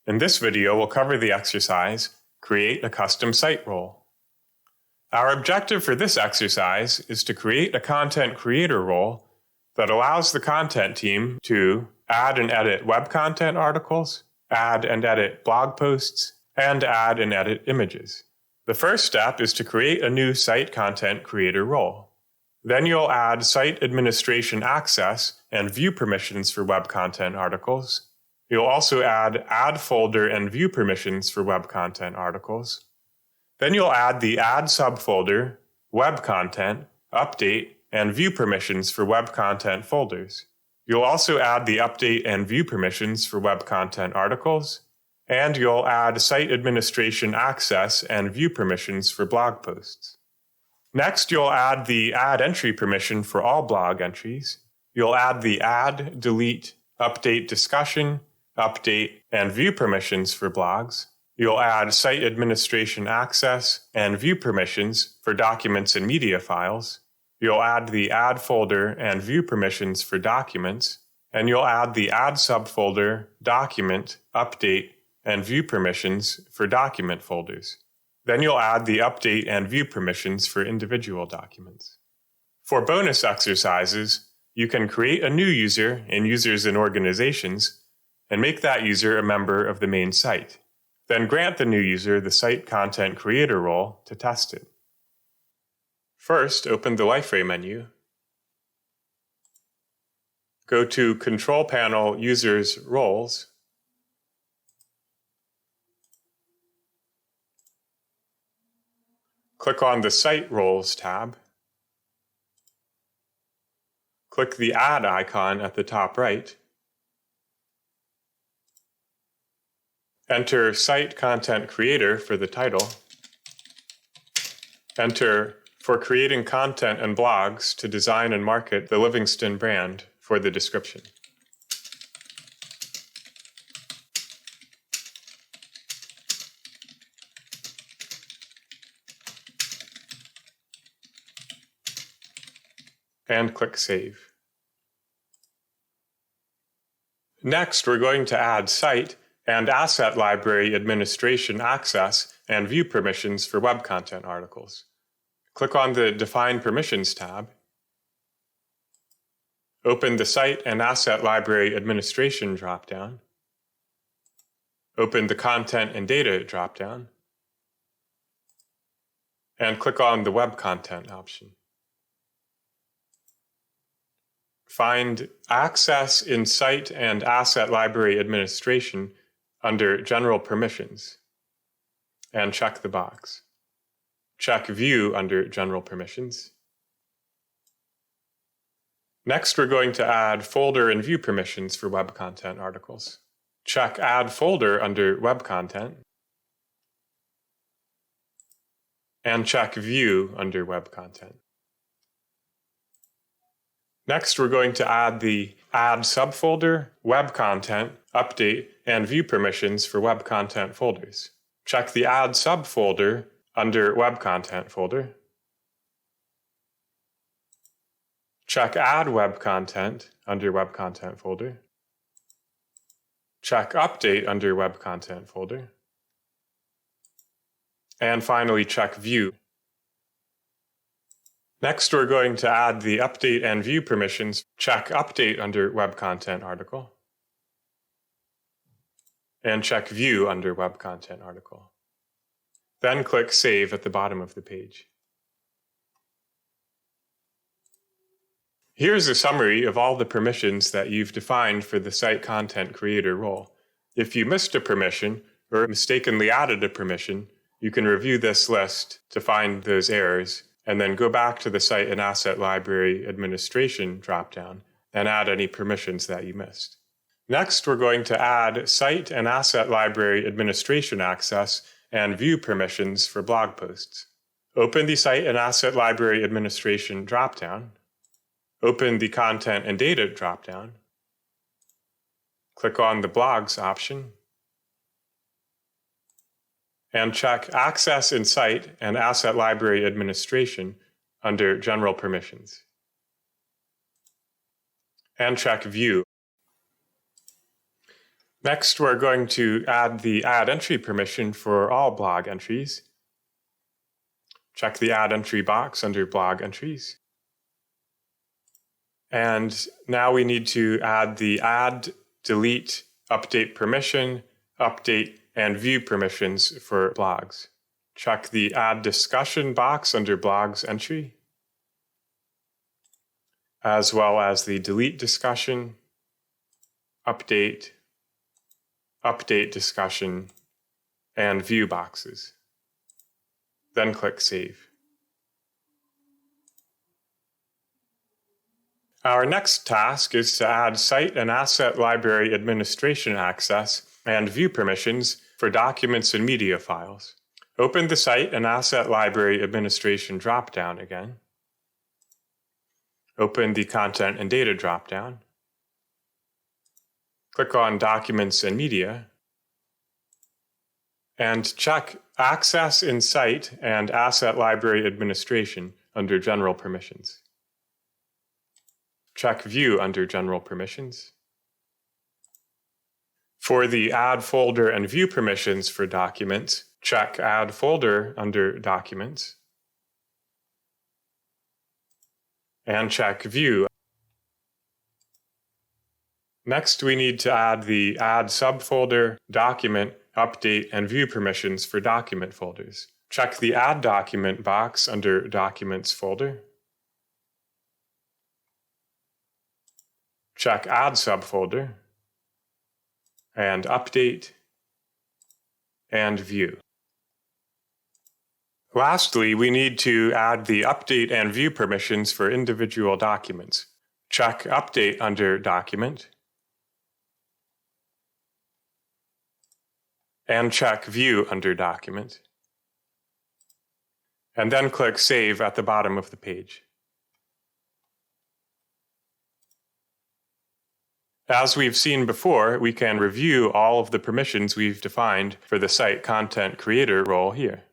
In this video, we'll cover the exercise, Create a Custom Site Role. Our objective for this exercise is to create a content creator role that allows the content team to add and edit web content articles, add and edit blog posts, and add and edit images. The first step is to create a new site content creator role. Then you'll add site administration access and view permissions for web content articles. You'll also add folder and view permissions for web content articles. Then you'll add the add subfolder, web content, update, and view permissions for web content folders. You'll also add the update and view permissions for web content articles, and you'll add site administration access and view permissions for blog posts. Next, you'll add the add entry permission for all blog entries. You'll add the add, delete, update discussion, update, and view permissions for blogs. You'll add site administration access and view permissions for documents and media files. You'll add the add folder and view permissions for documents, and you'll add the add subfolder, document, update, and view permissions for document folders. Then you'll add the update and view permissions for individual documents. For bonus exercises, you can create a new user in Users and Organizations and make that user a member of the main site. Then grant the new user the Site Content Creator role to test it. First, open the Liferay menu. Go to Control Panel Users Roles. Click on the Site Roles tab. Click the Add icon at the top right. Enter Site Content Creator for the title. Enter For Creating Content and Blogs to Design and Market the Livingston Brand for the description. And click Save. Next, we're going to add site and asset library administration access and view permissions for web content articles. Click on the Define Permissions tab. Open the Site and Asset Library Administration dropdown. Open the Content and Data dropdown. And click on the Web Content option. Find Access in Site and Asset Library Administration under General Permissions, and check the box. Check View under General Permissions. Next, we're going to add folder and view permissions for web content articles. Check Add Folder under Web Content, and check View under Web Content. Next, we're going to add the Add subfolder, Web Content, Update, and View permissions for web content folders. Check the Add subfolder under Web Content folder. Check Add Web Content under Web Content folder. Check Update under Web Content folder. And finally, check View. Next, we're going to add the Update and View permissions. Check Update under Web Content article. And check View under Web Content article. Then click Save at the bottom of the page. Here's a summary of all the permissions that you've defined for the Site Content Creator role. If you missed a permission or mistakenly added a permission, you can review this list to find those errors, and then go back to the Site and Asset Library Administration dropdown and add any permissions that you missed. Next, we're going to add Site and Asset Library Administration access and view permissions for blog posts. Open the Site and Asset Library Administration dropdown. Open the Content and Data dropdown. Click on the Blogs option. And check Access in Site and Asset Library Administration under General Permissions. And check View. Next, we're going to add the Add Entry permission for all blog entries. Check the Add Entry box under Blog Entries. And now we need to add the Add, Delete, Update Permission, Update, and View permissions for blogs. Check the Add Discussion box under Blogs entry, as well as the Delete Discussion, Update, Update Discussion, and View boxes. Then click Save. Our next task is to add Site and Asset Library Administration access and view permissions for documents and media files. Open the Site and Asset Library Administration dropdown again. Open the Content and Data dropdown. Click on Documents and Media, and check Access in Site and Asset Library Administration under General Permissions. Check View under General Permissions. For the Add Folder and View permissions for documents, check Add Folder under Documents, and check View. Next, we need to add the Add Subfolder, Document, Update, and View permissions for document folders. Check the Add Document box under Documents folder. Check Add Subfolder, and Update, and View. Lastly, we need to add the Update and View permissions for individual documents. Check Update under Document, and check View under Document, and then click Save at the bottom of the page. As we've seen before, we can review all of the permissions we've defined for the Site Content Creator role here.